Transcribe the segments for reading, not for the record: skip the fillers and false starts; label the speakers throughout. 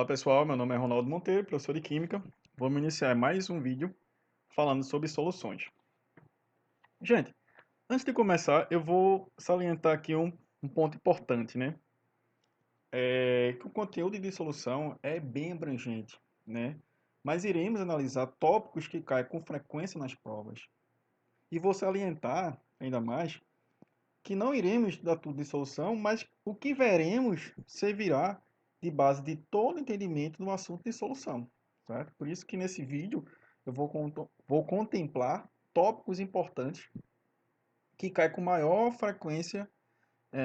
Speaker 1: Pessoal, meu nome é Ronaldo Monteiro, professor de Química. Vamos iniciar mais um vídeo falando sobre soluções. Gente, antes de começar, eu vou salientar aqui um ponto importante, né? Que o conteúdo de solução é bem abrangente, né? Mas iremos analisar tópicos que caem com frequência nas provas. E vou salientar ainda mais que não iremos estudar tudo de solução, mas o que veremos servirá de base de todo entendimento no assunto de solução, certo? Por isso que nesse vídeo eu vou contemplar tópicos importantes que caem com maior frequência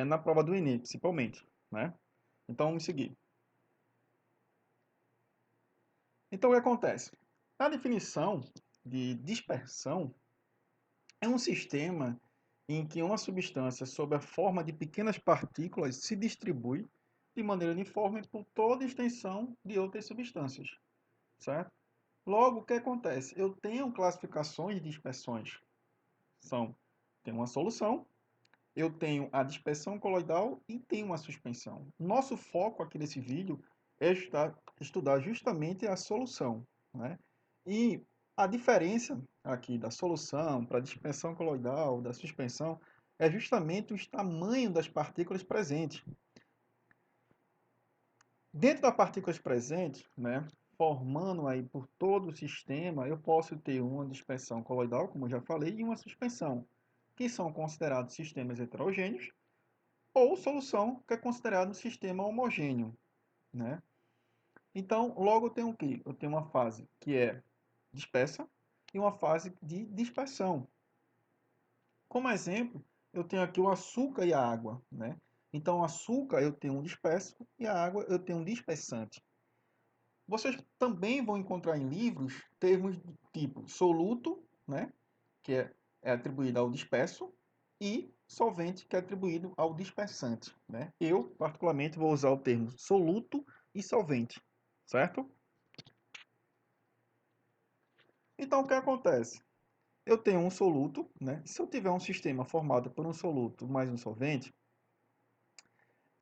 Speaker 1: na prova do Enem, principalmente, né? Então vamos seguir. Então o que acontece? A definição de dispersão é um sistema em que uma substância sob a forma de pequenas partículas se distribui de maneira uniforme por toda a extensão de outras substâncias, certo? Logo, o que acontece? Eu tenho classificações de dispersões. Tem uma solução, eu tenho a dispersão coloidal e tenho uma suspensão. Nosso foco aqui nesse vídeo é estudar justamente a solução, né? E a diferença aqui da solução para a dispersão coloidal, da suspensão, é justamente o tamanho das partículas presentes. Dentro das partículas presentes, né, formando aí por todo o sistema, eu posso ter uma dispersão coloidal, como eu já falei, e uma suspensão, que são considerados sistemas heterogêneos, ou solução, que é considerado um sistema homogêneo, né? Então, logo eu tenho o quê? Eu tenho uma fase que é dispersa e uma fase de dispersão. Como exemplo, eu tenho aqui o açúcar e a água, né? Então, o açúcar eu tenho um disperso e a água eu tenho um dispersante. Vocês também vão encontrar em livros termos do tipo soluto, né? Que é atribuído ao disperso, e solvente, que é atribuído ao dispersante, né? Eu, particularmente, vou usar o termo soluto e solvente, certo? Então, o que acontece? Eu tenho um soluto, né? Se eu tiver um sistema formado por um soluto mais um solvente,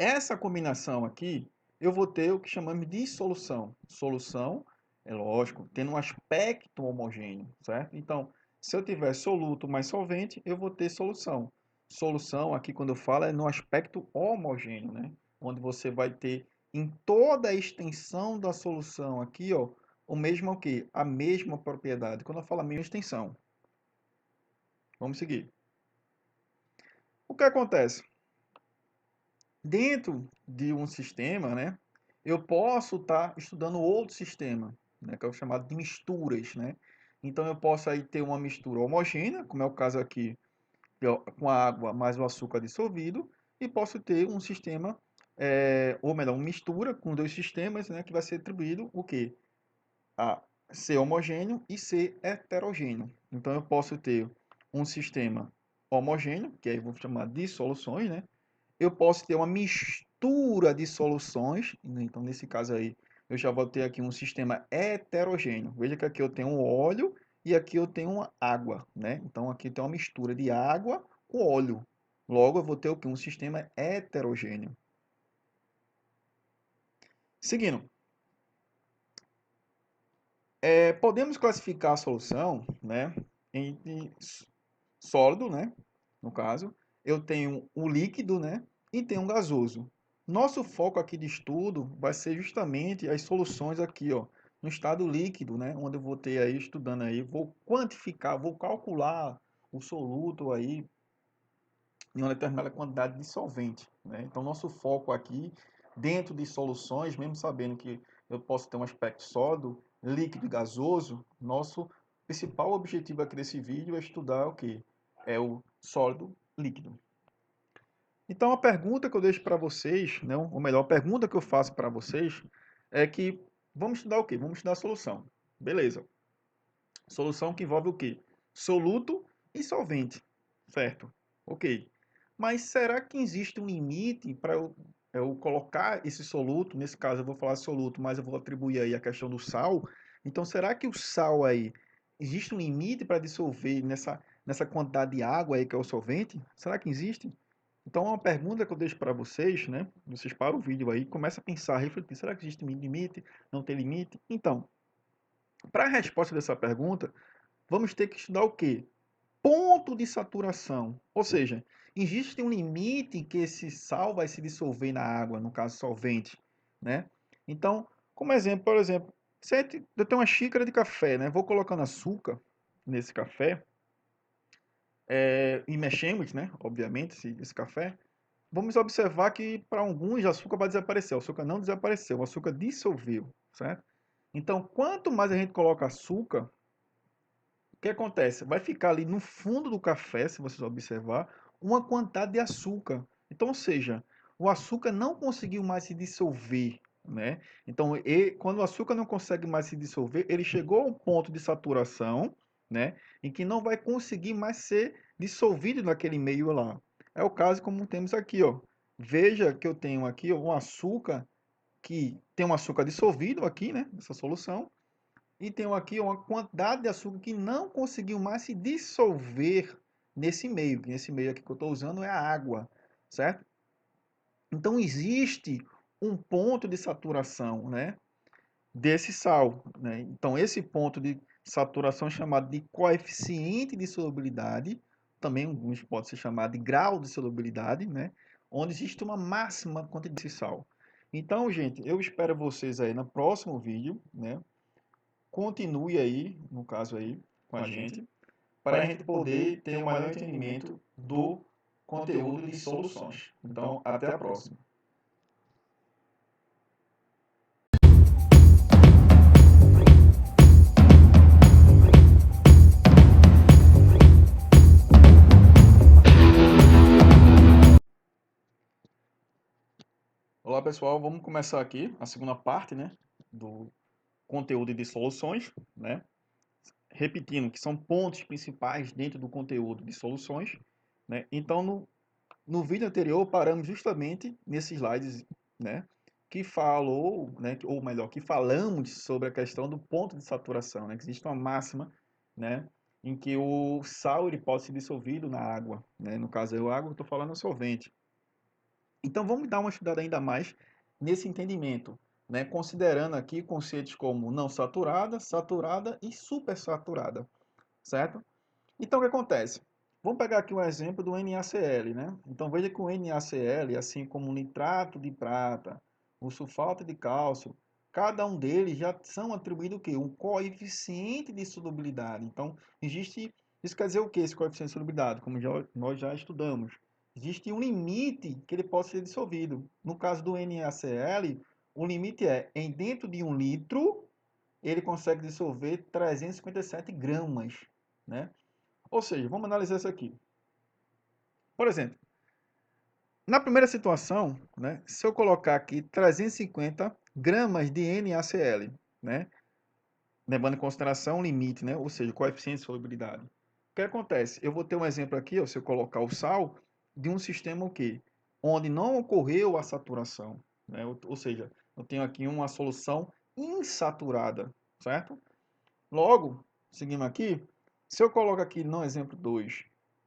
Speaker 1: essa combinação aqui, eu vou ter o que chamamos de solução. Solução, é lógico, tendo um aspecto homogêneo, certo? Então, se eu tiver soluto mais solvente, eu vou ter solução. Solução, aqui quando eu falo, é no aspecto homogêneo, né? Onde você vai ter em toda a extensão da solução aqui, ó, o mesmo o quê? A mesma propriedade. Quando eu falo a mesma extensão. Vamos seguir. O que acontece? Dentro de um sistema, né, eu posso estar estudando outro sistema, né, que é o chamado de misturas, né? Então eu posso aí ter uma mistura homogênea, como é o caso aqui, com a água mais o açúcar dissolvido, e posso ter um sistema, ou melhor, uma mistura com dois sistemas, né, que vai ser atribuído o quê? A ser homogêneo e ser heterogêneo. Então eu posso ter um sistema homogêneo, que aí eu vou chamar de soluções, né? Eu posso ter uma mistura de soluções, né? Então nesse caso aí eu já vou ter aqui um sistema heterogêneo. Veja que aqui eu tenho um óleo e aqui eu tenho uma água, né? Então aqui tem uma mistura de água com óleo. Logo eu vou ter o que? Um sistema heterogêneo. Seguindo, podemos classificar a solução, né, em sólido, né, no caso, eu tenho o líquido, né, e tenho um gasoso. Nosso foco aqui de estudo vai ser justamente as soluções aqui, ó, no estado líquido, né, onde eu vou ter aí estudando aí, vou quantificar, vou calcular o soluto aí em uma determinada quantidade de solvente, né? Então nosso foco aqui dentro de soluções, mesmo sabendo que eu posso ter um aspecto sólido, líquido e gasoso, nosso principal objetivo aqui desse vídeo é estudar o que? É o sólido líquido. Então, a pergunta que eu deixo para vocês, né, ou melhor, a pergunta que eu faço para vocês é que vamos estudar o quê? Vamos estudar a solução. Beleza. Solução que envolve o quê? Soluto e solvente, certo? Ok. Mas será que existe um limite para eu colocar esse soluto? Nesse caso, eu vou falar soluto, mas eu vou atribuir aí a questão do sal. Então, será que o sal aí, existe um limite para dissolver nessa quantidade de água aí que é o solvente? Será que existe? Então, uma pergunta que eu deixo para vocês, né? Vocês param o vídeo aí, começa a pensar, refletir, será que existe limite? Não tem limite? Então, para a resposta dessa pergunta, vamos ter que estudar o quê? Ponto de saturação. Ou seja, existe um limite em que esse sal vai se dissolver na água, no caso solvente, né? Então, como exemplo, por exemplo, se eu tenho uma xícara de café, né? Vou colocando açúcar nesse café, e mexemos, né? Obviamente, esse café. Vamos observar que para alguns o açúcar vai desaparecer. O açúcar não desapareceu, o açúcar dissolveu, certo? Então, quanto mais a gente coloca açúcar, o que acontece? Vai ficar ali no fundo do café, se vocês observar, uma quantidade de açúcar. Então, ou seja, o açúcar não conseguiu mais se dissolver, né? Então, quando o açúcar não consegue mais se dissolver, ele chegou a um ponto de saturação, né? Em que não vai conseguir mais ser dissolvido naquele meio lá. É o caso como temos aqui, ó. Veja que eu tenho aqui ó, um açúcar que tem um açúcar dissolvido aqui, né? Nessa solução. E tenho aqui uma quantidade de açúcar que não conseguiu mais se dissolver nesse meio. Nesse meio aqui que eu estou usando é a água, certo? Então existe um ponto de saturação, né, desse sal, né? Então esse ponto de saturação é chamado de coeficiente de solubilidade, também alguns pode ser chamado de grau de solubilidade, né? Onde existe uma máxima quantidade de sal. Então, gente, eu espero vocês aí no próximo vídeo, né? Continue aí, no caso aí, com a gente, para a gente poder ter um maior entendimento do conteúdo de soluções. Então, até a próxima. Olá, pessoal. Vamos começar aqui a segunda parte, né, do conteúdo de soluções, né? Repetindo que são pontos principais dentro do conteúdo de soluções, né? Então, no vídeo anterior, paramos justamente nesses slides, né, que falou, né, ou melhor, que falamos sobre a questão do ponto de saturação, né, que existe uma máxima, né, em que o sal ele pode ser dissolvido na água, né, no caso eu água, eu estou falando solvente. Então vamos dar uma estudada ainda mais nesse entendimento, né, considerando aqui conceitos como não saturada, saturada e supersaturada, certo? Então, o que acontece? Vamos pegar aqui um exemplo do NaCl, né? Então, veja que o NaCl, assim como o nitrato de prata, o sulfato de cálcio, cada um deles já são atribuídos o quê? Um coeficiente de solubilidade. Então, existe... Isso quer dizer o quê, esse coeficiente de solubilidade? Como nós já estudamos. Existe um limite que ele pode ser dissolvido. No caso do NaCl, o limite é, em dentro de 1 litro, ele consegue dissolver 357 gramas, né? Ou seja, vamos analisar isso aqui. Por exemplo, na primeira situação, né, se eu colocar aqui 350 gramas de NaCl, né, levando em consideração o limite, né, ou seja, o coeficiente de solubilidade. O que acontece? Eu vou ter um exemplo aqui, ó, se eu colocar o sal, de um sistema o quê? Onde não ocorreu a saturação, né, ou seja, eu tenho aqui uma solução insaturada, certo? Logo, seguindo aqui, se eu coloco aqui no exemplo 2,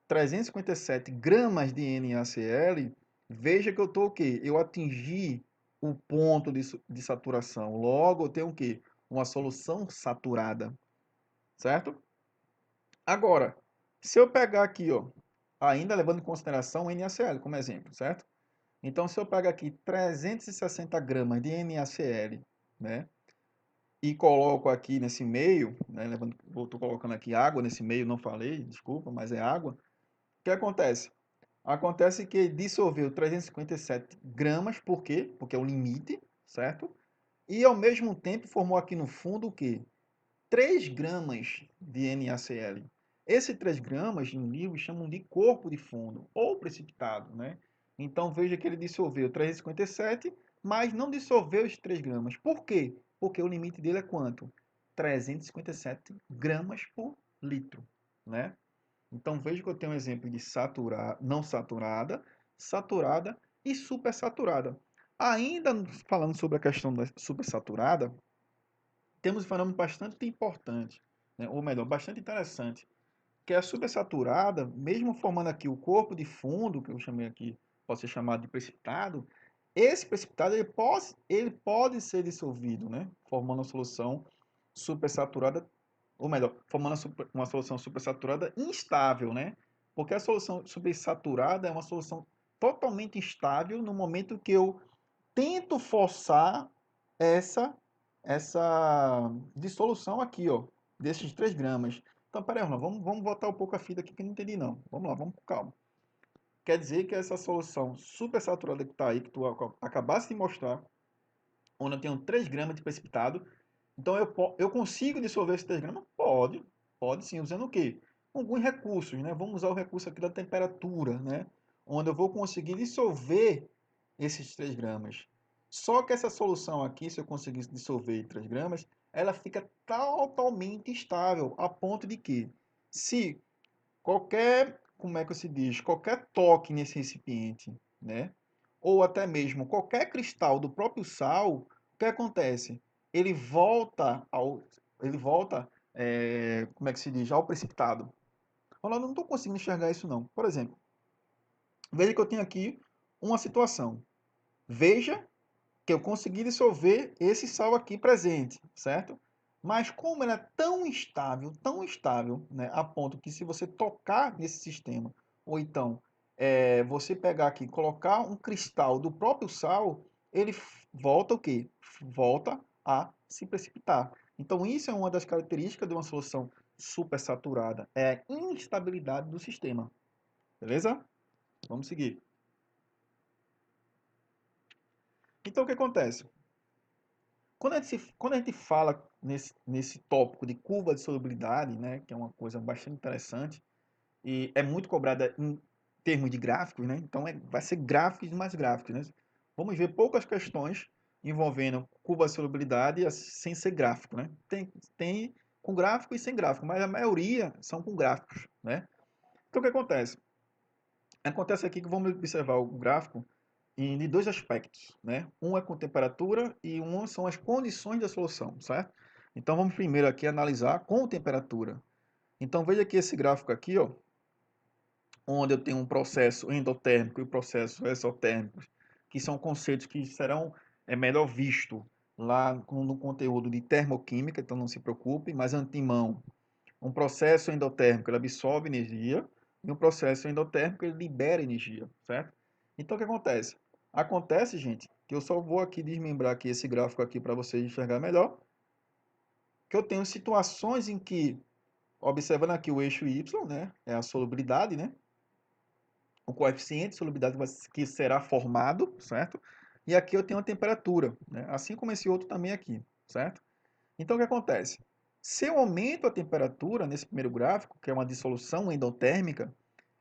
Speaker 1: 357 gramas de NaCl, veja que eu estou o quê? Eu atingi o ponto de saturação. Logo, eu tenho o quê? Uma solução saturada, certo? Agora, se eu pegar aqui, ó, ainda levando em consideração o NaCl como exemplo, certo? Então, se eu pegar aqui 360 gramas de NaCl, né? E coloco aqui nesse meio, né, estou colocando aqui água nesse meio, não falei, desculpa, mas é água. O que acontece? Acontece que dissolveu 357 gramas, por quê? Porque é o limite, certo? E ao mesmo tempo formou aqui no fundo o quê? 3 gramas de NaCl. Esse 3 gramas, no livro, chamam de corpo de fundo, ou precipitado, né? Então veja que ele dissolveu 357, mas não dissolveu os 3 gramas. Por quê? Porque o limite dele é quanto? 357 gramas por litro, né? Então veja que eu tenho um exemplo de não saturada, saturada e supersaturada. Ainda falando sobre a questão da supersaturada, temos um fenômeno bastante importante, né? Ou melhor, bastante interessante, que é a supersaturada, mesmo formando aqui o corpo de fundo, que eu chamei aqui pode ser chamado de precipitado, esse precipitado ele pode ser dissolvido, né? Formando uma solução supersaturada, ou melhor, formando uma solução supersaturada instável, né? Porque a solução supersaturada é uma solução totalmente instável no momento que eu tento forçar essa essa dissolução aqui, ó, desses 3 gramas. Então, peraí, Ronaldo, vamos voltar um pouco a fita aqui que eu não entendi não. Vamos lá, vamos com calma. Quer dizer que essa solução supersaturada que está aí, que tu acabaste de mostrar, onde eu tenho 3 gramas de precipitado, então eu consigo dissolver esses 3 gramas? Pode sim, usando o quê? Alguns recursos, né? Vamos usar o recurso aqui da temperatura, né? Onde eu vou conseguir dissolver esses 3 gramas. Só que essa solução aqui, se eu conseguir dissolver 3 gramas, ela fica totalmente estável, a ponto de que, se qualquer, como é que se diz, qualquer toque nesse recipiente, né? Ou até mesmo qualquer cristal do próprio sal, o que acontece? Ele volta como é que se diz, ao precipitado. Olha, eu não estou conseguindo enxergar isso não. Por exemplo, veja que eu tenho aqui uma situação. Veja que eu consegui dissolver esse sal aqui presente, certo? Mas como ele é tão instável, né, a ponto que se você tocar nesse sistema, ou então você pegar aqui e colocar um cristal do próprio sal, ele volta o quê? Volta a se precipitar. Então isso é uma das características de uma solução supersaturada, é a instabilidade do sistema. Beleza? Vamos seguir. Então o que acontece? Quando a gente fala nesse tópico de curva de solubilidade, né, que é uma coisa bastante interessante, e é muito cobrada em termos de gráficos, né, então vai ser gráficos e mais gráficos. Né? Vamos ver poucas questões envolvendo curva de solubilidade sem ser gráfico. Né? Tem com gráfico e sem gráfico, mas a maioria são com gráficos. Né? Então o que acontece? Acontece aqui que vamos observar o gráfico de dois aspectos, né? Um é com temperatura e um são as condições da solução, certo? Então vamos primeiro aqui analisar com temperatura. Então veja aqui esse gráfico aqui, ó, onde eu tenho um processo endotérmico e processo exotérmico, que são conceitos que serão melhor visto lá no conteúdo de termoquímica, então não se preocupe, mas antemão, um processo endotérmico ele absorve energia e um processo endotérmico ele libera energia, certo? Então o que acontece? Acontece, gente, que eu só vou aqui desmembrar aqui esse gráfico aqui para vocês enxergar melhor, que eu tenho situações em que, observando aqui o eixo Y, né, é a solubilidade, né, o coeficiente de solubilidade que será formado, certo? E aqui eu tenho a temperatura, né, assim como esse outro também aqui, certo? Então, o que acontece? Se eu aumento a temperatura nesse primeiro gráfico, que é uma dissolução endotérmica,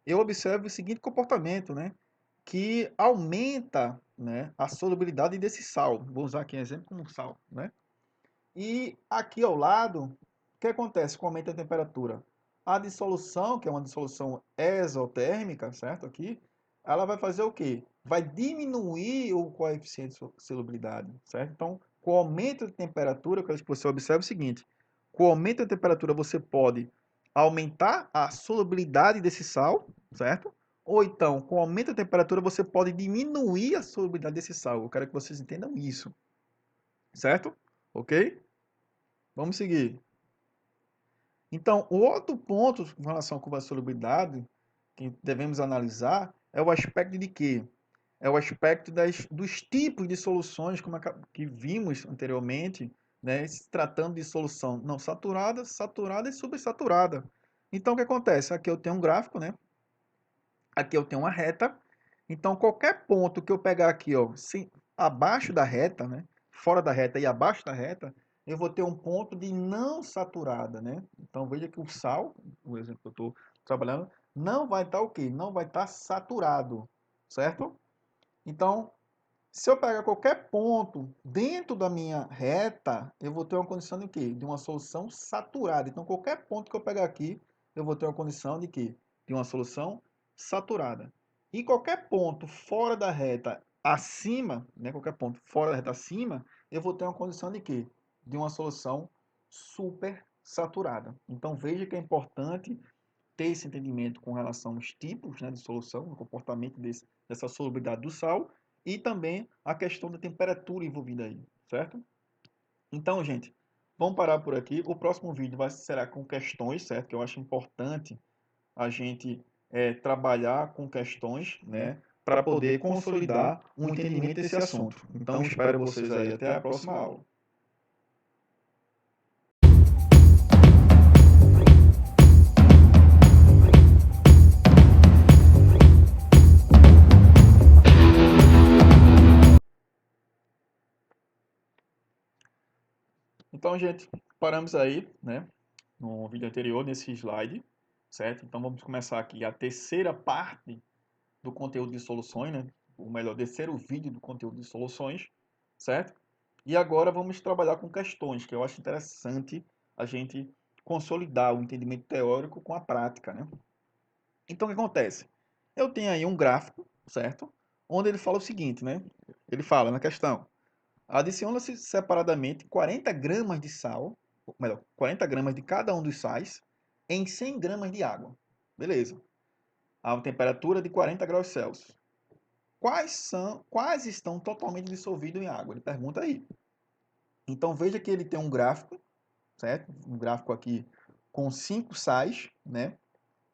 Speaker 1: eu observo o seguinte comportamento, né? Que aumenta, né, a solubilidade desse sal. Vou usar aqui um exemplo como sal, né? E aqui ao lado, o que acontece com o aumento da temperatura? A dissolução, que é uma dissolução exotérmica, certo? Aqui, ela vai fazer o quê? Vai diminuir o coeficiente de solubilidade, certo? Então, com o aumento de temperatura, eu quero que você observe o seguinte: com o aumento da temperatura, você pode aumentar a solubilidade desse sal, certo? Ou então, com o aumento da temperatura, você pode diminuir a solubilidade desse sal. Eu quero que vocês entendam isso, certo? Ok? Vamos seguir. Então, o outro ponto com relação à curva de solubilidade que devemos analisar é o aspecto de quê? É o aspecto dos tipos de soluções como que vimos anteriormente, né, se tratando de solução não saturada, saturada e subsaturada. Então, o que acontece? Aqui eu tenho um gráfico, né? Aqui eu tenho uma reta. Então, qualquer ponto que eu pegar aqui, ó, abaixo da reta, né? Fora da reta e abaixo da reta, eu vou ter um ponto de não saturada, né? Então, veja que o sal, o exemplo que eu estou trabalhando, não vai estar o quê? Não vai estar saturado, certo? Então, se eu pegar qualquer ponto dentro da minha reta, eu vou ter uma condição de quê? De uma solução saturada. Então, qualquer ponto que eu pegar aqui, eu vou ter uma condição de quê? De uma solução saturada. E qualquer ponto fora da reta acima, né, qualquer ponto fora da reta acima, eu vou ter uma condição de quê? De uma solução super saturada. Então, veja que é importante ter esse entendimento com relação aos tipos, né, de solução, o comportamento dessa solubilidade do sal e também a questão da temperatura envolvida aí, certo? Então, gente, vamos parar por aqui. O próximo vídeo será com questões, certo? Que eu acho importante a gente trabalhar com questões, né? Para poder consolidar um entendimento desse assunto. Então, espero vocês aí até a próxima aula. Então, gente, paramos aí, né? No vídeo anterior, nesse slide, certo? Então, vamos começar aqui a terceira parte do conteúdo de soluções, né? Ou melhor, terceiro vídeo do conteúdo de soluções, certo? E agora vamos trabalhar com questões, que eu acho interessante a gente consolidar o entendimento teórico com a prática, né? Então, o que acontece? Eu tenho aí um gráfico, certo? Onde ele fala o seguinte, né? Ele fala na questão: adiciona-se separadamente 40 gramas de sal, ou melhor, 40 gramas de cada um dos sais em 100 gramas de água. Beleza. A uma temperatura de 40 graus Celsius. Quais estão totalmente dissolvidos em água? Ele pergunta aí. Então veja que ele tem um gráfico, certo? Um gráfico aqui com 5 sais, né?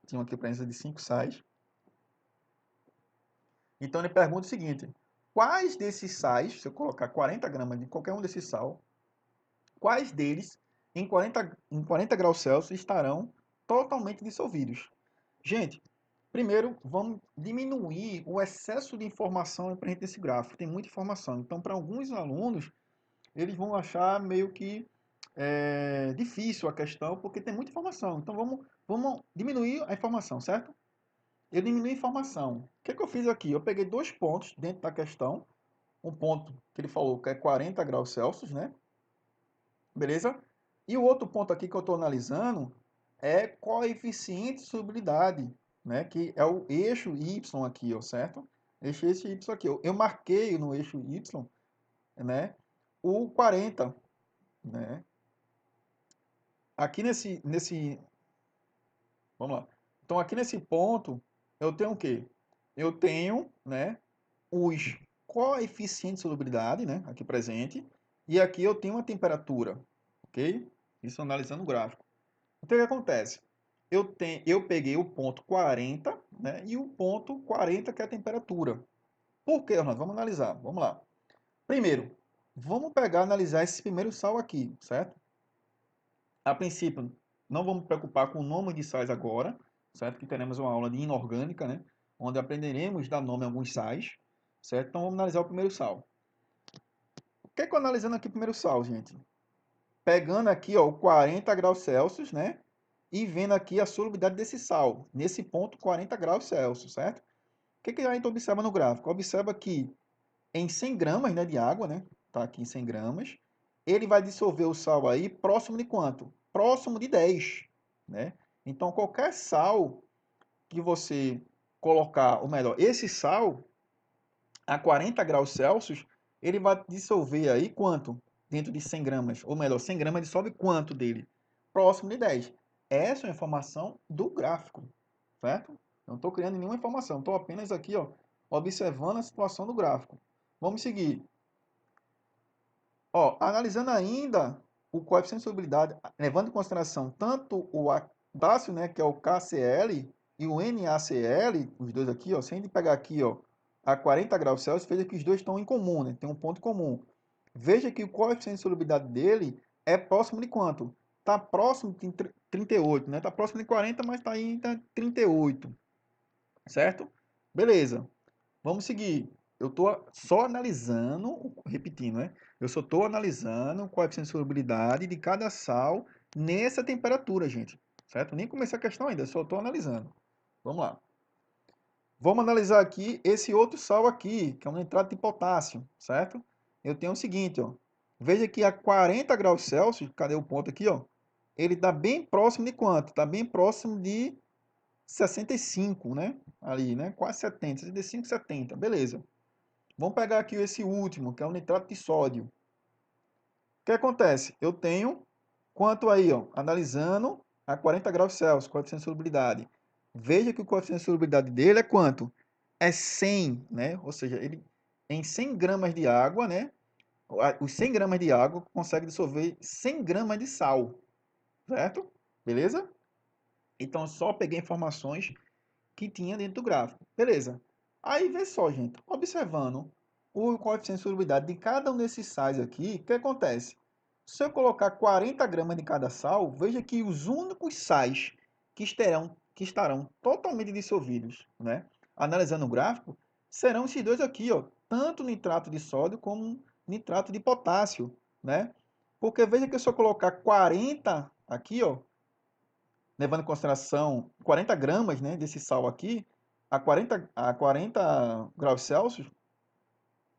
Speaker 1: Tinha aqui a presença de 5 sais. Então ele pergunta o seguinte: quais desses sais, se eu colocar 40 gramas de qualquer um desses sal, quais deles em 40 graus Celsius estarão totalmente dissolvidos? Gente, primeiro vamos diminuir o excesso de informação presente nesse gráfico. Tem muita informação. Então, para alguns alunos, eles vão achar meio que difícil a questão, porque tem muita informação. Então, vamos diminuir a informação, certo? Eu diminui a informação. O que é que eu fiz aqui? Eu peguei dois pontos dentro da questão. Um ponto que ele falou que é 40 graus Celsius, né? Beleza? E o outro ponto aqui que eu estou analisando é coeficiente de solubilidade, né? Que é o eixo Y aqui, ó, certo? Eixo Y aqui. Eu marquei no eixo Y, né? O 40, né? Aqui vamos lá. Então aqui nesse ponto eu tenho o quê? Eu tenho, né, os coeficientes de solubilidade, né, aqui presente, e aqui eu tenho uma temperatura, ok? Isso analisando o gráfico. Então o que acontece? Eu peguei o ponto 40, né, e o ponto 40 que é a temperatura. Por quê, Ronaldo? Vamos analisar. Vamos lá. Primeiro, vamos pegar e analisar esse primeiro sal aqui, certo? A princípio, não vamos preocupar com o nome de sais agora, certo? Que teremos uma aula de inorgânica, né? Onde aprenderemos a dar nome a alguns sais, certo? Então vamos analisar o primeiro sal. O que é que eu analisando aqui o primeiro sal, gente? Pegando aqui, ó, o 40 graus Celsius, né? E vendo aqui a solubilidade desse sal, nesse ponto 40 graus Celsius, certo? O que que a gente observa no gráfico? Observa que em 100 gramas, né, de água, né? Tá aqui em 100 gramas. Ele vai dissolver o sal aí próximo de quanto? Próximo de 10, né? Então, qualquer sal que você colocar, ou melhor, esse sal a 40 graus Celsius, ele vai dissolver aí quanto? Dentro de 100 gramas. Ou melhor, 100 gramas dissolve quanto dele? Próximo de 10. Essa é a informação do gráfico, certo? Não estou criando nenhuma informação, estou apenas aqui, ó, observando a situação do gráfico. Vamos seguir. Ó, analisando ainda o coeficiente de solubilidade, levando em consideração tanto o potássio, né, que é o KCl, e o NaCl, os dois aqui, ó, se a gente pegar aqui, ó, a 40 graus Celsius, veja que os dois estão em comum, né? Tem um ponto comum. Veja que o coeficiente de solubilidade dele é próximo de quanto? Está próximo de 38, né? Está próximo de 40, mas está em 38, certo? Beleza. Vamos seguir. Eu estou só analisando, repetindo, né? Eu só estou analisando qual é a solubilidade de cada sal nessa temperatura, gente. Certo? Nem comecei a questão ainda, só estou analisando. Vamos lá. Vamos analisar aqui esse outro sal aqui, que é um nitrato de potássio, certo? Eu tenho o seguinte, ó. Veja que a 40 graus Celsius, cadê o ponto aqui, ó? Ele está bem próximo de quanto? Está bem próximo de 65, né? Ali, né? Quase 70, 65, 70. Beleza. Vamos pegar aqui esse último, que é o nitrato de sódio. O que acontece? Eu tenho quanto aí, ó, analisando a 40 graus Celsius, coeficiente de solubilidade. Veja que o coeficiente de solubilidade dele é quanto? é 100, né? Ou seja, ele em 100 gramas de água, né? Os 100 gramas de água consegue dissolver 100 gramas de sal, certo? Beleza? Então, só peguei informações que tinha dentro do gráfico. Beleza. Aí, vê só, gente. Observando o coeficiente de solubilidade de cada um desses sais aqui, o que acontece? Se eu colocar 40 gramas de cada sal, veja que os únicos sais que estarão totalmente dissolvidos, né? Analisando o gráfico, serão esses dois aqui, ó, tanto nitrato de sódio como nitrato de potássio, né? Porque veja que se eu colocar 40 aqui, ó, levando em consideração 40 gramas, né, desse sal aqui, a 40 graus Celsius,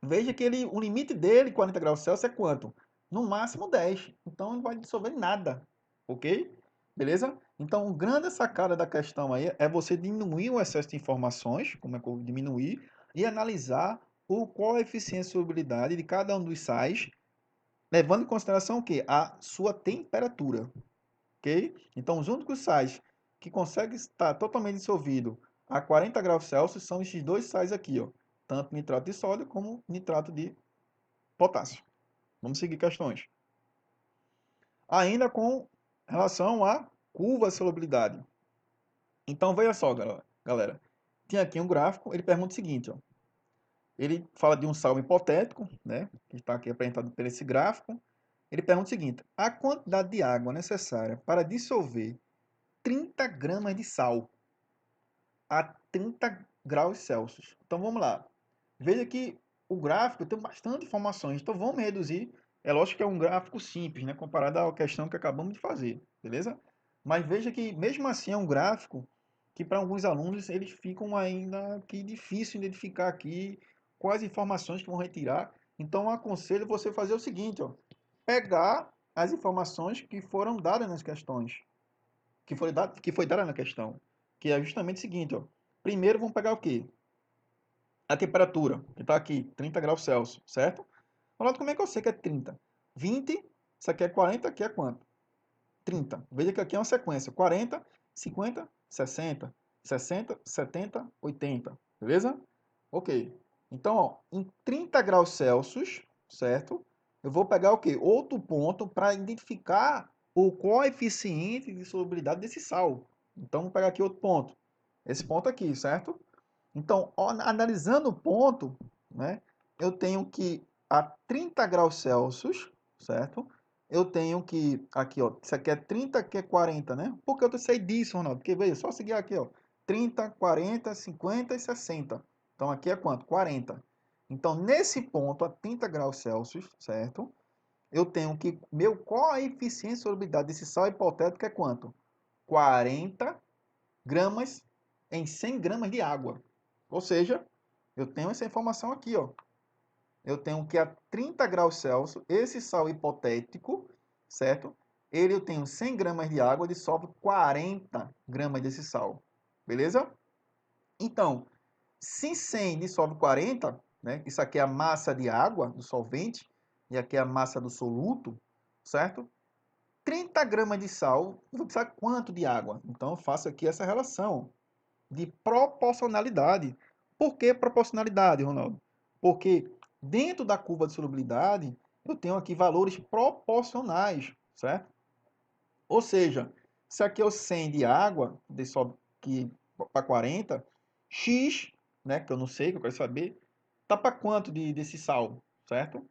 Speaker 1: veja que o limite dele, 40 graus Celsius, é quanto? No máximo 10. Então, não vai dissolver nada, ok? Beleza? Então, a grande sacada da questão aí é você diminuir o excesso de informações, como é que eu vou diminuir, e analisar o coeficiente de solubilidade de cada um dos sais, levando em consideração o quê? A sua temperatura, ok? Então, os únicos sais que conseguem estar totalmente dissolvido a 40 graus Celsius são esses dois sais aqui, ó, tanto nitrato de sódio como nitrato de potássio. Vamos seguir questões. Ainda com relação à curva de solubilidade. Então, veja só, galera. Tinha aqui um gráfico, ele pergunta o seguinte, ó. Ele fala de um sal hipotético, né, que está aqui apresentado por esse gráfico. Ele pergunta o seguinte: a quantidade de água necessária para dissolver 30 gramas de sal a 30 graus Celsius. Então vamos lá. Veja que o gráfico tem bastante informações. Então vamos reduzir. É lógico que é um gráfico simples, né? Comparado à questão que acabamos de fazer, beleza? Mas veja que mesmo assim é um gráfico que para alguns alunos eles ficam ainda que difícil identificar aqui quais informações que vão retirar. Então eu aconselho você fazer o seguinte, ó, pegar as informações que foram dadas nas questões que foi dada na questão, que é justamente o seguinte, ó. Primeiro vamos pegar o quê? A temperatura, que está aqui, 30 graus Celsius, certo? Ronaldo, como é que eu sei que é 30? 20, isso aqui é 40, aqui é quanto? 30. Veja que aqui é uma sequência, 40, 50, 60, 60, 70, 80, beleza? Ok. Então, ó, em 30 graus Celsius, certo? Eu vou pegar o quê? Outro ponto para identificar o coeficiente de solubilidade desse sal. Então, vou pegar aqui outro ponto. Esse ponto aqui, certo? Então, ó, analisando o ponto, né? Eu tenho que a 30 graus Celsius, certo? Eu tenho que, aqui, ó, isso aqui é 30, aqui é 40, né? Por que eu sei disso, Ronaldo? Porque, veja, só seguir aqui, ó, 30, 40, 50 e 60. Então, aqui é quanto? 40. Então, nesse ponto, a 30 graus Celsius, certo? Eu tenho que, meu coeficiente de solubilidade desse sal hipotético é quanto? 40 gramas em 100 gramas de água. Ou seja, eu tenho essa informação aqui, ó. Eu tenho que a 30 graus Celsius, esse sal hipotético, certo? Ele eu tenho 100 gramas de água, dissolve 40 gramas desse sal. Beleza? Então, se 100 dissolve 40, né? Isso aqui é a massa de água do solvente e aqui é a massa do soluto, certo? 30 gramas de sal, eu vou precisar quanto de água? Então, eu faço aqui essa relação de proporcionalidade. Por que proporcionalidade, Ronaldo? Porque dentro da curva de solubilidade, eu tenho aqui valores proporcionais, certo? Ou seja, se aqui é o 100 de água, sobe aqui para 40, X, né, que eu não sei, que eu quero saber, tá para quanto desse sal, certo?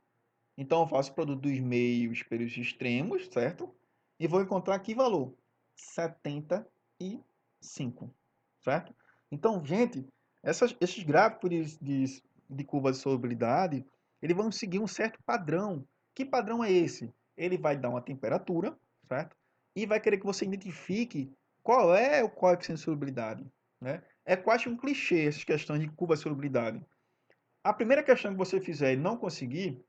Speaker 1: Então eu faço o produto dos meios pelos extremos, certo? E vou encontrar aqui valor 75, certo? Então, gente, esses gráficos de curva de solubilidade, eles vão seguir um certo padrão. Que padrão é esse? Ele vai dar uma temperatura, certo? E vai querer que você identifique qual é o coeficiente de solubilidade, né? É quase um clichê essas questões de curva de solubilidade. A primeira questão que você fizer e não conseguir,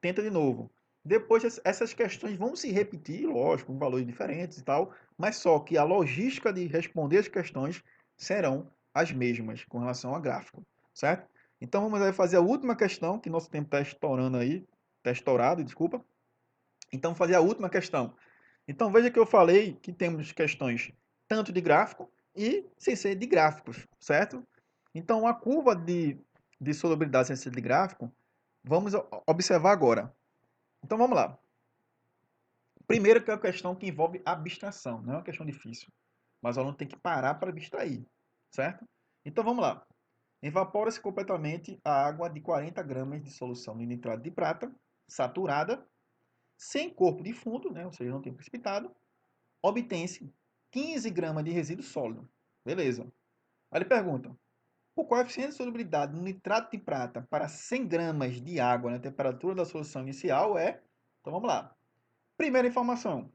Speaker 1: tenta de novo. Depois essas questões vão se repetir, lógico, com valores diferentes e tal, mas só que a logística de responder as questões serão as mesmas com relação a gráfico, certo? Então vamos aí fazer a última questão, que nosso tempo está estourando aí, está estourado, desculpa. Então fazer a última questão. Então veja que eu falei que temos questões tanto de gráfico e sem ser de gráficos, certo? Então, a curva de solubilidade sem de gráfico, vamos observar agora. Então, vamos lá. Primeiro que é uma questão que envolve abstração, não é uma questão difícil. Mas o aluno tem que parar para abstrair, certo? Então, vamos lá. Evapora-se completamente a água de 40 gramas de solução de nitrato de prata, saturada, sem corpo de fundo, né? Ou seja, não tem precipitado. Obtém-se 15 gramas de resíduo sólido. Beleza. Aí ele pergunta, o coeficiente de solubilidade no nitrato de prata para 100 gramas de água na temperatura da solução inicial é... Então, vamos lá. Primeira informação.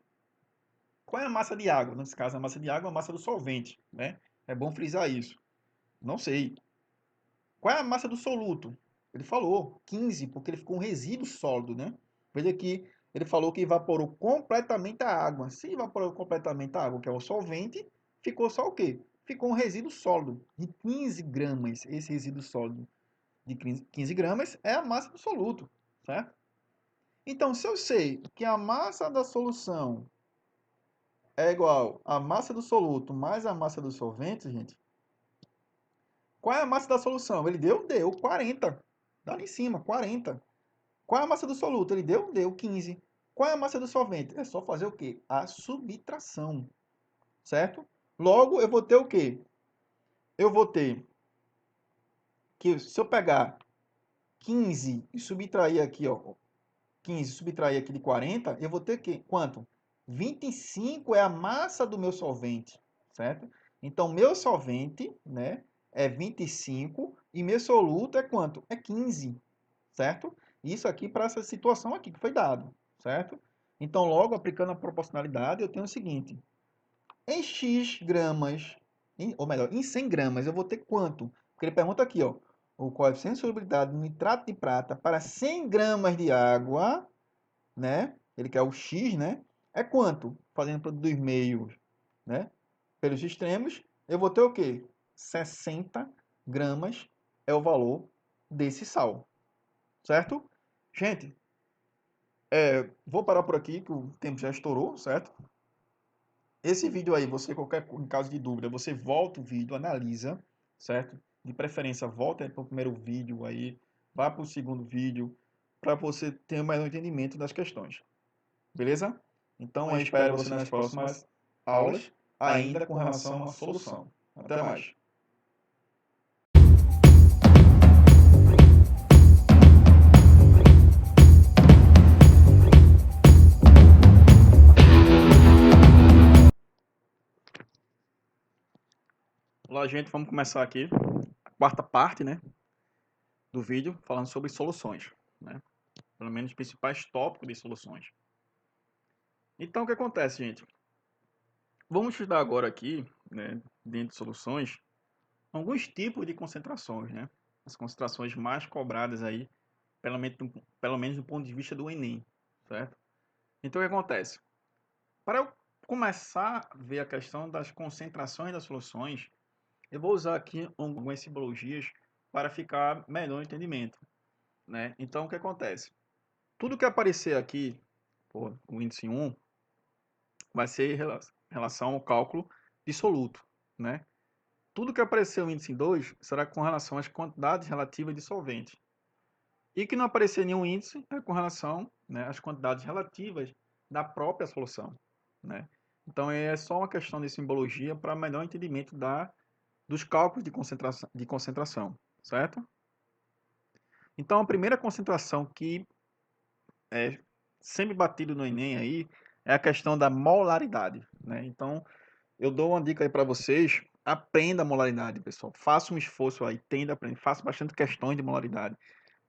Speaker 1: Qual é a massa de água? Nesse caso, a massa de água é a massa do solvente, né? É bom frisar isso. Não sei. Qual é a massa do soluto? Ele falou 15, porque ele ficou um resíduo sólido, né? Veja aqui, ele falou que evaporou completamente a água. Se evaporou completamente a água, que é o solvente, ficou só o quê? Ficou um resíduo sólido de 15 gramas. Esse resíduo sólido de 15 gramas é a massa do soluto, certo? Então, se eu sei que a massa da solução é igual à massa do soluto mais a massa do solvente, gente, qual é a massa da solução? Ele deu 40. Dá ali em cima, 40. Qual é a massa do soluto? Ele deu 15. Qual é a massa do solvente? É só fazer o quê? A subtração, certo? Logo, eu vou ter o quê? Eu vou ter que, se eu pegar 15 e subtrair aqui, ó, 15 subtrair aqui de 40, eu vou ter que, quanto? 25 é a massa do meu solvente, certo? Então, meu solvente, né, é 25 e meu soluto é quanto? É 15, certo? Isso aqui para essa situação aqui que foi dado, certo? Então, logo, aplicando a proporcionalidade, eu tenho o seguinte. Em X gramas, ou melhor, em 100 gramas, eu vou ter quanto? Porque ele pergunta aqui, ó. O coeficiente de solubilidade do nitrato de prata para 100 gramas de água, né? Ele quer o X, né? É quanto? Fazendo dos meios, né? Pelos extremos, eu vou ter o quê? 60 gramas é o valor desse sal, certo? Gente, vou parar por aqui, que o tempo já estourou, certo? Esse vídeo aí, você, em caso de dúvida, você volta o vídeo, analisa, certo? De preferência, volta para o primeiro vídeo aí, vá para o segundo vídeo, para você ter um melhor entendimento das questões. Beleza? Então, eu espero você nas próximas aulas, ainda com relação à solução. Até mais. Olá, gente. Vamos começar aqui a quarta parte, né, do vídeo, falando sobre soluções, né? Pelo menos os principais tópicos de soluções. Então, o que acontece, gente? Vamos estudar agora aqui, né, dentro de soluções, alguns tipos de concentrações, né? As concentrações mais cobradas aí, pelo menos do ponto de vista do Enem, certo? Então, o que acontece? Para eu começar a ver a questão das concentrações das soluções, eu vou usar aqui algumas simbologias para ficar melhor o entendimento, né? Então, o que acontece? Tudo que aparecer aqui, por o índice 1, vai ser em relação ao cálculo dissoluto, né? Tudo que aparecer o índice 2 será com relação às quantidades relativas de solvente. E que não aparecer nenhum índice é com relação, né, às quantidades relativas da própria solução, né? Então é só uma questão de simbologia para melhor entendimento dos cálculos de concentração, certo? Então a primeira concentração que é sempre batido no Enem aí é a questão da molaridade, né? Então eu dou uma dica aí para vocês, aprenda a molaridade, pessoal. Faça um esforço aí, tenda a aprender, faça bastante questões de molaridade,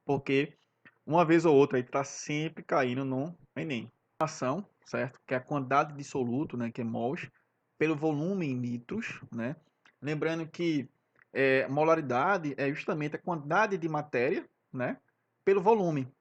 Speaker 1: porque uma vez ou outra aí está sempre caindo no Enem. Ação, certo? Que é a quantidade de soluto, né, que é mols, pelo volume em litros, né? Lembrando que molaridade é justamente a quantidade de matéria, né, pelo volume.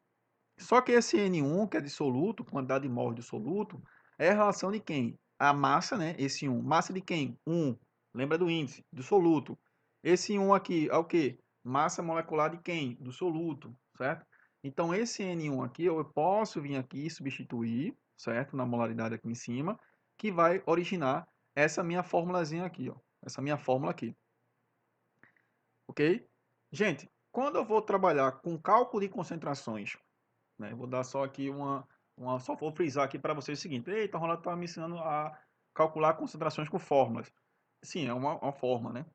Speaker 1: Só que esse N1, que é de soluto, quantidade de mols de soluto, é a relação de quem? A massa, né? Esse 1. Massa de quem? 1. Lembra do índice? Do soluto. Esse 1 aqui é o quê? Massa molecular de quem? Do soluto, certo? Então, esse N1 aqui, eu posso vir aqui e substituir, certo? Na molaridade aqui em cima, que vai originar essa minha formulazinha aqui, ó. Essa minha fórmula aqui. ok? Gente, quando eu vou trabalhar com cálculo de concentrações, né, vou dar só aqui só vou frisar aqui para vocês o seguinte: eita, o Ronaldo está me ensinando a calcular concentrações com fórmulas. Sim, é uma forma, né?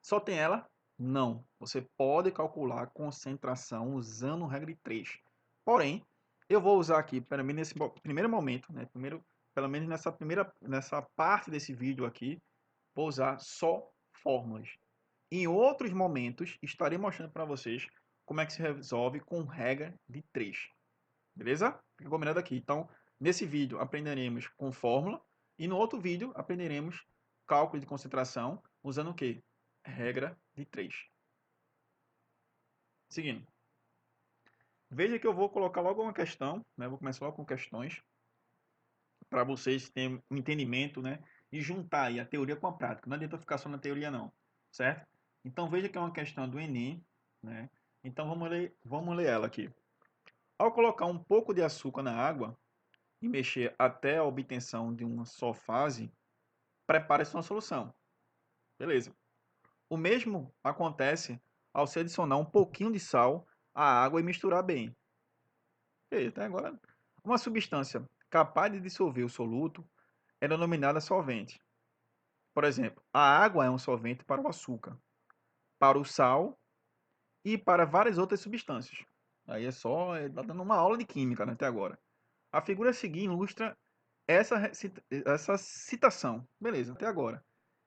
Speaker 1: Só tem ela? Não. Você pode calcular concentração usando regra de 3. Porém, eu vou usar aqui, para mim, nesse primeiro momento, né? Pelo menos nessa parte desse vídeo aqui, vou usar só fórmulas. Em outros momentos, estarei mostrando para vocês como é que se resolve com regra de 3. Beleza? Fica combinado aqui. Então, nesse vídeo aprenderemos com fórmula e no outro vídeo aprenderemos cálculo de concentração usando o quê? Regra de 3. Seguindo. Veja que eu vou colocar logo uma questão, né? Vou começar logo com questões para vocês terem um entendimento, né? E juntar aí a teoria com a prática. Não adianta ficar só na teoria não, certo? Então veja que é uma questão do Enem, né? Então vamos ler ela aqui. Ao colocar um pouco de açúcar na água e mexer até a obtenção de uma só fase, prepare-se uma solução. Beleza. O mesmo acontece ao se adicionar um pouquinho de sal à água e misturar bem. E até agora, uma substância capaz de dissolver o soluto é denominada solvente. Por exemplo, a água é um solvente para o açúcar, para o sal e para várias outras substâncias. Aí tá dando uma aula de química, né, até agora. A figura a seguir ilustra essa citação. Beleza, até agora.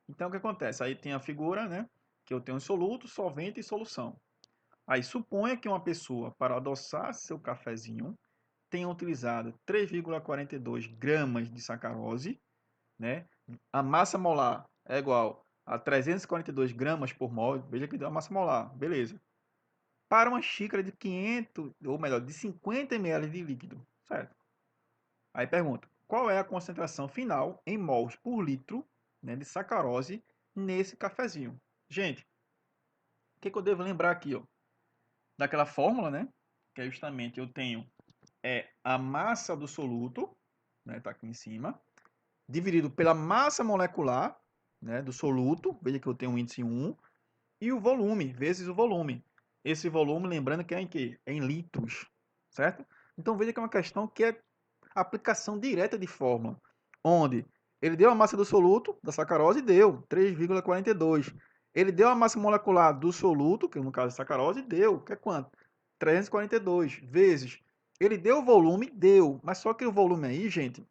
Speaker 1: Então, o que acontece? Aí tem a figura, né? Que eu tenho soluto, solvente e solução. Aí suponha que uma pessoa, para adoçar seu cafezinho, tenha utilizado 3,42 gramas de sacarose, né? A massa molar é igual a 342 gramas por mol. Veja que deu a massa molar, beleza. Para uma xícara de 500, ou melhor, de 50 ml de líquido, certo? Aí pergunta, qual é a concentração final em mols por litro, né, de sacarose nesse cafezinho? Gente, o que, que eu devo lembrar aqui, ó? Daquela fórmula, né? Que é justamente eu tenho a massa do soluto, né? Tá aqui em cima, dividido pela massa molecular, né? Do soluto, veja que eu tenho um índice 1, e o volume, vezes o volume. Esse volume, lembrando que é em quê? É em litros, certo? Então veja que é uma questão que é aplicação direta de fórmula, onde ele deu a massa do soluto, da sacarose, e deu 3,42. Ele deu a massa molecular do soluto, que no caso é sacarose, e deu, que é quanto? 342 vezes. Ele deu o volume, deu. Mas só que o volume aí, gente,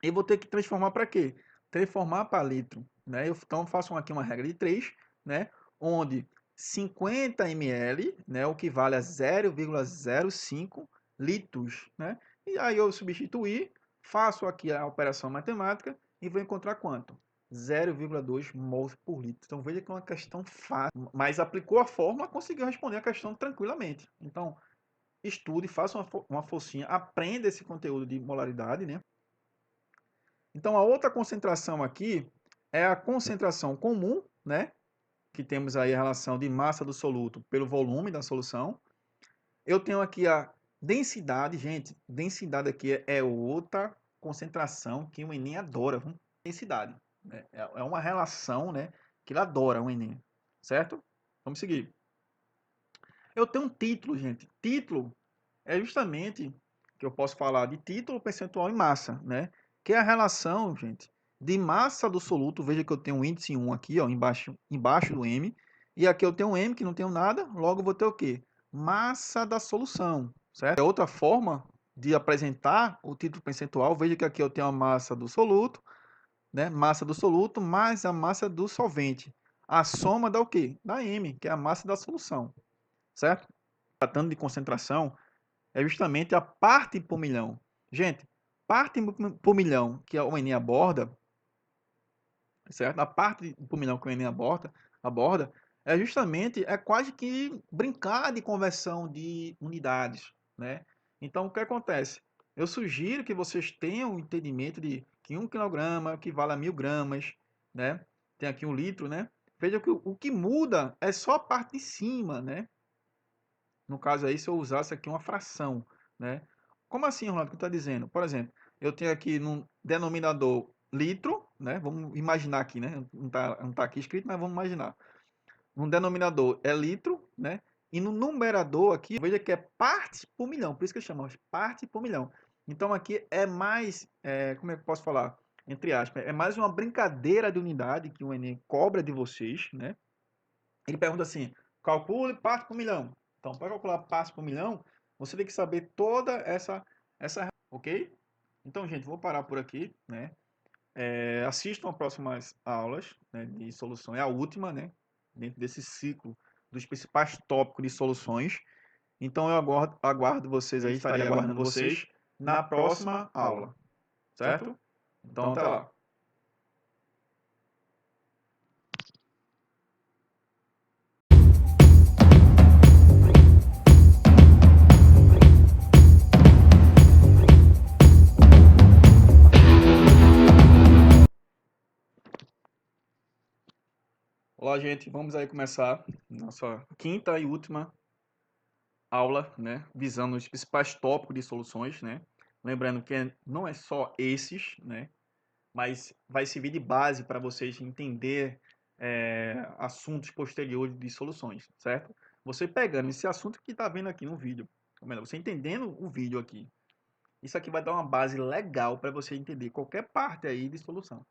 Speaker 1: eu vou ter que transformar para quê? Transformar para litro. Né? Então, faço aqui uma regra de 3, né? Onde 50 ml, né, o que vale a 0,05 litros. Né? E aí eu substituir, faço aqui a operação matemática e vou encontrar quanto? 0,2 mols por litro. Então veja que é uma questão fácil, mas aplicou a fórmula, conseguiu responder a questão tranquilamente. Então, estude, faça uma forcinha, aprenda esse conteúdo de molaridade, né? Então, a outra concentração aqui é a concentração comum, né? Que temos aí a relação de massa do soluto pelo volume da solução. Eu tenho aqui a densidade, gente. Densidade aqui é outra concentração que o Enem adora. Viu? Densidade. Né? É uma relação, né? Que ele adora, o Enem. Certo? Vamos seguir. Eu tenho um título, gente. Título é justamente que eu posso falar de título, percentual e massa, né? Que é a relação, gente, de massa do soluto. Veja que eu tenho um índice 1 aqui, ó, embaixo do M. E aqui eu tenho um M que não tenho nada, logo eu vou ter o quê? Massa da solução, certo? É outra forma de apresentar o título percentual. Veja que aqui eu tenho a massa do soluto, né? Massa do soluto mais a massa do solvente. A soma dá o quê? Dá M, que é a massa da solução, certo? Tratando de concentração, é justamente a parte por milhão. Gente, parte por milhão que o Enem aborda, certo? A parte por milhão que o Enem aborda é justamente, é quase que brincar de conversão de unidades, né? Então, o que acontece? Eu sugiro que vocês tenham o entendimento de que 1 quilograma equivale a 1000 gramas, né? Tem aqui 1 litro, né? Veja que o que muda é só a parte de cima, né? No caso aí, se eu usasse aqui uma fração, né? Como assim, Ronaldo, que está dizendo? Por exemplo, eu tenho aqui no denominador litro, né? Vamos imaginar aqui, né? Não tá aqui escrito, mas vamos imaginar. no denominador é litro, né? E no numerador aqui, veja que é partes por milhão, por isso que chamamos de parte por milhão. Então aqui é mais, como é que eu posso falar? Entre aspas, é mais uma brincadeira de unidade que o Enem cobra de vocês, né? Ele pergunta assim, calcule parte por milhão. Então, para calcular parte por milhão, você tem que saber toda essa, ok? Então, gente, vou parar por aqui, né? Assistam as próximas aulas, né, de solução. É a última, né? Dentro desse ciclo dos principais tópicos de soluções. Então, eu aguardo vocês aí, estarei aguardando vocês na próxima aula, certo? Então, até lá. Olá, gente. Vamos aí começar nossa quinta e última aula, né? Visando os principais tópicos de soluções, né? Lembrando que não é só esses, né? Mas vai servir de base para vocês entender assuntos posteriores de soluções, certo? Você pegando esse assunto que está vendo aqui no vídeo, ou melhor, você entendendo o vídeo aqui, isso aqui vai dar uma base legal para você entender qualquer parte aí de solução,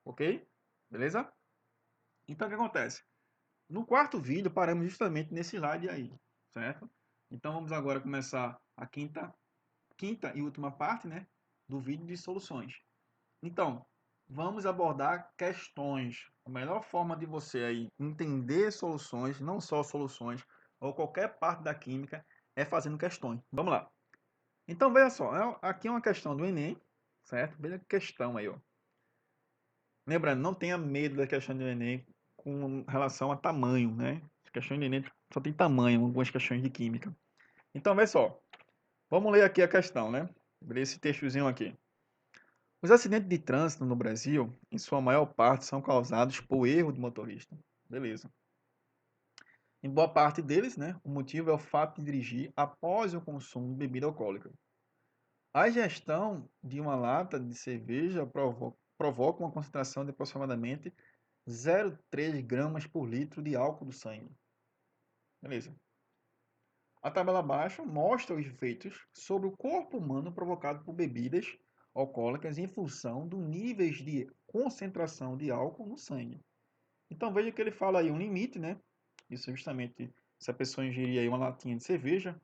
Speaker 1: ok? Beleza? Então, o que acontece? No quarto vídeo, paramos justamente nesse slide aí, certo? Então, vamos agora começar a quinta e última parte, né, do vídeo de soluções. Então, vamos abordar questões. A melhor forma de você aí entender soluções, não só soluções, ou qualquer parte da química, é fazendo questões. Vamos lá. Então, veja só, aqui é uma questão do Enem, certo? Veja a questão aí, ó. Lembrando, não tenha medo da questão do Enem com relação a tamanho, né? As questões do Enem só tem tamanho, algumas questões de química. Então, veja só. Vamos ler aqui a questão, né? Vou ler esse textozinho aqui. Os acidentes de trânsito no Brasil, em sua maior parte, são causados por erro do motorista. Beleza. Em boa parte deles, né, o motivo é o fato de dirigir após o consumo de bebida alcoólica. A ingestão de uma lata de cerveja provoca uma concentração de aproximadamente 0,3 gramas por litro de álcool do sangue. Beleza. A tabela abaixo mostra os efeitos sobre o corpo humano provocados por bebidas alcoólicas em função dos níveis de concentração de álcool no sangue. Então veja que ele fala aí um limite, né? Isso é justamente se a pessoa ingerir aí uma latinha de cerveja.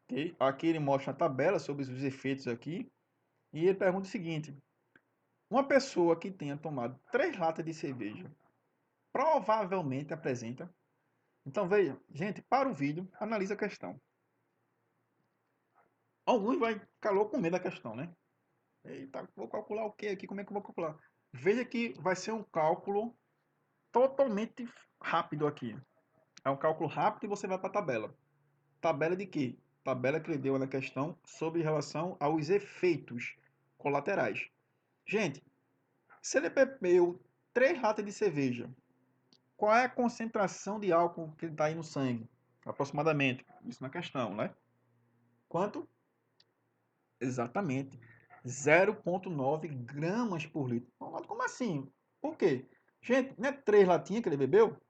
Speaker 1: Okay? Aqui ele mostra a tabela sobre os efeitos aqui. E ele pergunta o seguinte: uma pessoa que tenha tomado 3 latas de cerveja provavelmente apresenta. Então veja, gente, para o vídeo, analisa a questão. Alguns vai calor com medo da questão, né? Eita, vou calcular o que aqui? Como é que eu vou calcular? Veja que vai ser um cálculo totalmente rápido aqui. É um cálculo rápido e você vai para a tabela. Tabela de quê? Tabela que ele deu na questão sobre relação aos efeitos colaterais. Gente, se ele bebeu 3 latas de cerveja, qual é a concentração de álcool que está aí no sangue? Aproximadamente. Isso na questão, né? Quanto? Exatamente. 0,9 gramas por litro. Como assim? Por quê? Gente, não é 3 latinhas que ele bebeu?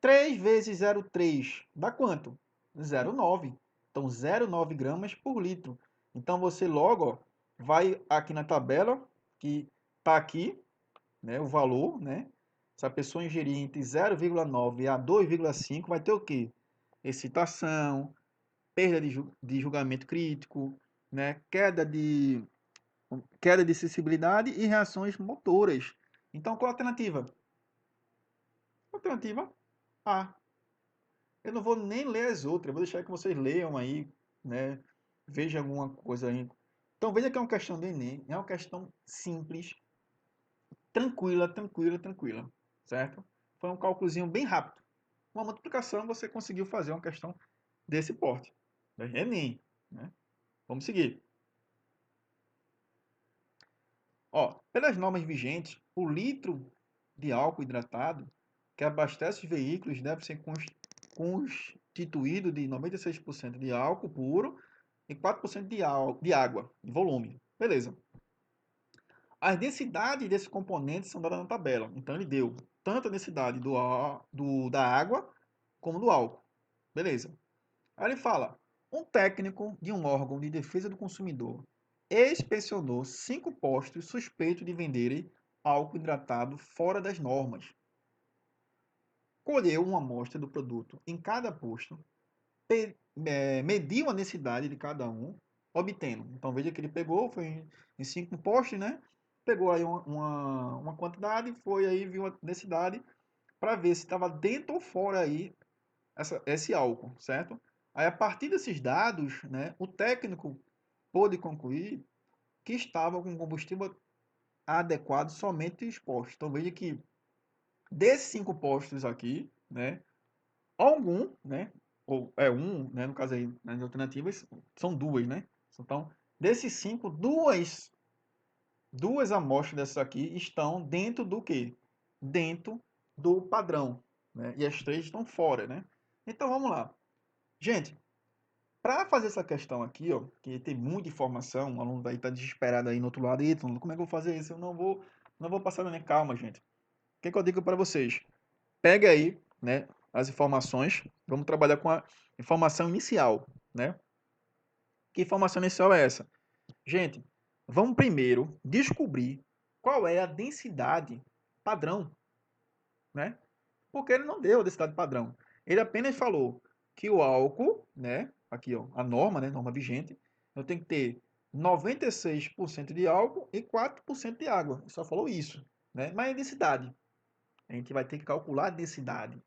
Speaker 1: 3 vezes 0,3 dá quanto? 0,9. Então, 0,9 gramas por litro. Então, você logo ó, vai aqui na tabela, que está aqui, né, o valor, né? Se a pessoa ingerir entre 0,9 a 2,5, vai ter o quê? Excitação, perda de julgamento crítico, né? Queda de sensibilidade e reações motoras. Então, qual a alternativa? Alternativa A. Eu não vou nem ler as outras, eu vou deixar que vocês leiam aí, né? Vejam alguma coisa aí. Então, veja que é uma questão do Enem, é uma questão simples, tranquila, tranquila, tranquila, certo? Foi um cálculozinho bem rápido. Uma multiplicação você conseguiu fazer uma questão desse porte. Enem, né? Vamos seguir. Ó, pelas normas vigentes, o litro de álcool hidratado que abastece os veículos deve ser constituído de 96% de álcool puro e 4% de água, de volume. Beleza. As densidades desses componentes são dadas na tabela. Então ele deu tanto a densidade da água como do álcool. Beleza. Aí ele fala, um técnico de um órgão de defesa do consumidor inspecionou 5 postos suspeitos de venderem álcool hidratado fora das normas. Colheu uma amostra do produto em cada posto, mediu a necessidade de cada um, obtendo. Então veja que ele pegou, foi em 5 postos, né? Pegou aí uma quantidade, foi aí, viu a necessidade para ver se estava dentro ou fora aí esse álcool, certo? Aí a partir desses dados, né, o técnico pôde concluir que estava com combustível adequado somente exposto. Então veja que desses 5 postos aqui, né, algum, né, ou é um, né, no caso aí, nas alternativas, são duas, né? Então, desses 5, duas amostras dessas aqui estão dentro do quê? Dentro do padrão, né? E as 3 estão fora, né? Então, vamos lá. Gente, para fazer essa questão aqui, ó, que tem muita informação, o aluno daí está desesperado aí no outro lado, e como é que eu vou fazer isso? Eu não vou passar na minha calma, gente. O que, que eu digo para vocês? Pega aí, né, as informações, vamos trabalhar com a informação inicial, né? Que informação inicial é essa? Gente, vamos primeiro descobrir qual é a densidade padrão, né? Porque ele não deu a densidade padrão. Ele apenas falou que o álcool, né? Aqui, ó, a norma, né? Norma vigente, eu tenho que ter 96% de álcool e 4% de água. Ele só falou isso, né? Mas a densidade. A gente vai ter que calcular a densidade.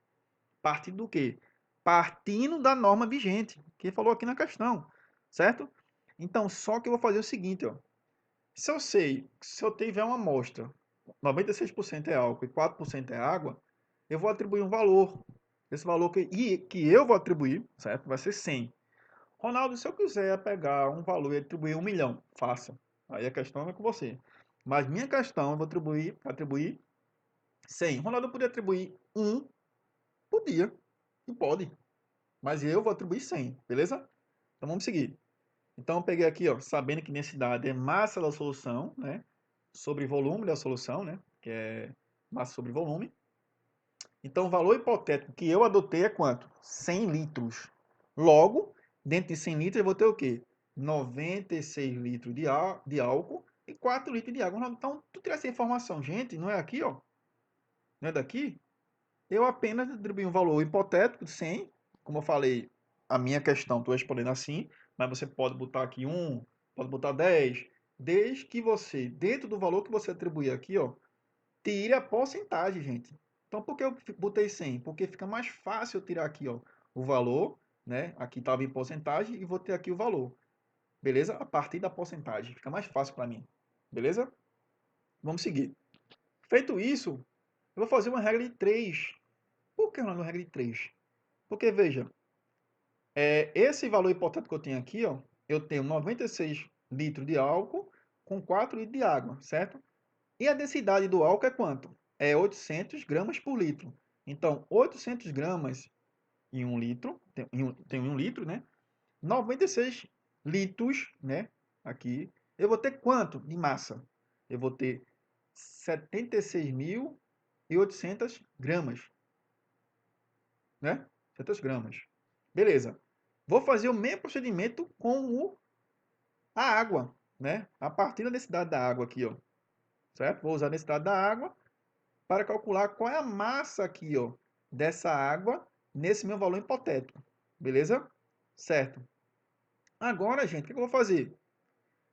Speaker 1: Partindo do quê? Partindo da norma vigente, que falou aqui na questão, certo? Então, só que eu vou fazer o seguinte, ó. Se eu tiver uma amostra, 96% é álcool e 4% é água, eu vou atribuir um valor. Esse valor que eu vou atribuir, certo? Vai ser 100. Ronaldo, se eu quiser pegar um valor e atribuir 1 milhão, faça. Aí a questão é com você. Mas minha questão, eu vou atribuir 100. Ronaldo, eu podia atribuir 1? Podia. E pode. Mas eu vou atribuir 100, beleza? Então vamos seguir. Então eu peguei aqui, ó, sabendo que densidade é massa da solução, né? Sobre volume da solução, né? Que é massa sobre volume. Então o valor hipotético que eu adotei é quanto? 100 litros. Logo, dentro de 100 litros eu vou ter o quê? 96 litros de álcool e 4 litros de água. Então, tu tira essa informação, gente, não é aqui, ó? Não é daqui? Eu apenas atribuí um valor hipotético de 100. Como eu falei, a minha questão estou respondendo assim, mas você pode botar aqui 1, pode botar 10, desde que você, dentro do valor que você atribuir aqui, ó, tire a porcentagem, gente. Então, por que eu botei 100? Porque fica mais fácil eu tirar aqui, ó, o valor, né? Aqui estava em porcentagem e vou ter aqui o valor. Beleza? A partir da porcentagem. Fica mais fácil para mim. Beleza? Vamos seguir. Feito isso, eu vou fazer uma regra de 3. Por que uma regra de 3? Porque, veja, esse valor hipotético que eu tenho aqui, ó, eu tenho 96 litros de álcool com 4 litros de água, certo? E a densidade do álcool é quanto? É 800 gramas por litro. Então, 800 gramas em 1 litro, tem 1 litro, né? 96 litros, né? Aqui, eu vou ter quanto de massa? Eu vou ter 76.800 gramas, né? 700 gramas. Beleza. Vou fazer o mesmo procedimento com a água, né? A partir da densidade da água aqui, ó. Certo? Vou usar a densidade da água para calcular qual é a massa aqui, ó, dessa água nesse meu valor hipotético. Beleza? Certo. Agora, gente, o que eu vou fazer?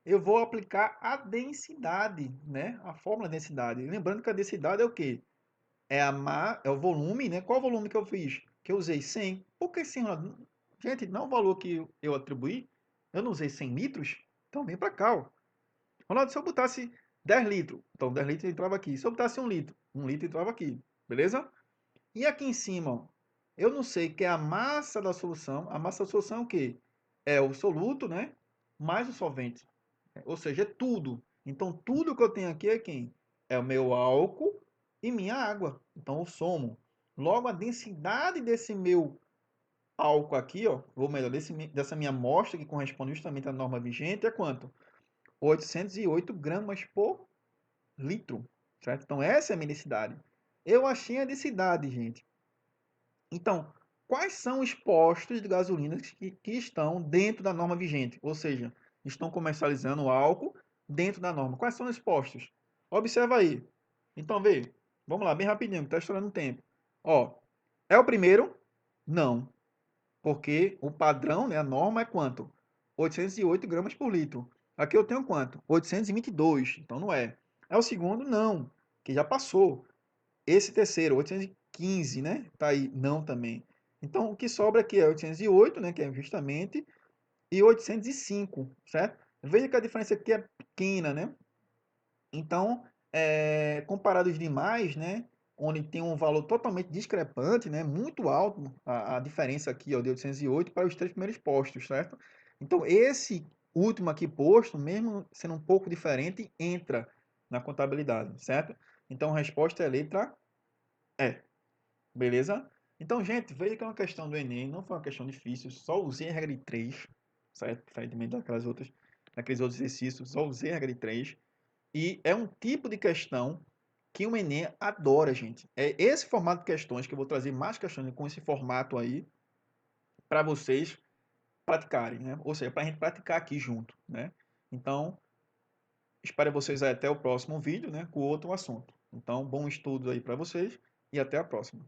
Speaker 1: Eu vou aplicar a densidade, né? A fórmula da densidade. Lembrando que a densidade é o quê? É o volume, né? Qual o volume que eu fiz? Que eu usei 100. Por que 100? Gente, não é o valor que eu atribuí. Eu não usei 100 litros. Então vem para cá, ó. Ronaldo, se eu botasse 10 litros, então 10 litros entrava aqui. Se eu botasse 1 litro entrava aqui. Beleza? E aqui em cima, ó, eu não sei que é a massa da solução. A massa da solução é o quê? É o soluto, né? Mais o solvente. Ou seja, é tudo. Então, tudo que eu tenho aqui é quem? É o meu álcool e minha água. Então, eu somo. Logo, a densidade desse meu álcool aqui, ó, ou melhor, dessa minha amostra, que corresponde justamente à norma vigente, é quanto? 808 gramas por litro. Certo? Então, essa é a minha densidade. Eu achei a densidade, gente. Então, quais são os postos de gasolina que estão dentro da norma vigente? Ou seja, estão comercializando o álcool dentro da norma. Quais são os postos? Observa aí. Então, vê. Vamos lá, bem rapidinho, que está estourando o tempo. Ó, é o primeiro? Não. Porque o padrão, né, a norma é quanto? 808 gramas por litro. Aqui eu tenho quanto? 822. Então não é. É o segundo? Não. Que já passou. Esse terceiro, 815, né? Tá aí, não também. Então, o que sobra aqui é 808, né? Que é justamente, e 805, certo? Veja que a diferença aqui é pequena, né? Então, comparado aos demais, né? Onde tem um valor totalmente discrepante, né? Muito alto a diferença aqui, ó, de 808 para os três primeiros postos, certo? Então, esse último aqui posto, mesmo sendo um pouco diferente, entra na contabilidade, certo? Então, a resposta é a letra E. Beleza? Então, gente, veja que é uma questão do Enem, não foi uma questão difícil, só usei a regra de 3, certo? Diferentemente daqueles outros exercícios, só usei a regra de 3. E é um tipo de questão que o Enem adora, gente. É esse formato de questões que eu vou trazer mais questões com esse formato aí para vocês praticarem, né? Ou seja, para a gente praticar aqui junto, né? Então, espero vocês aí até o próximo vídeo, né? Com outro assunto. Então, bom estudo aí para vocês e até a próxima.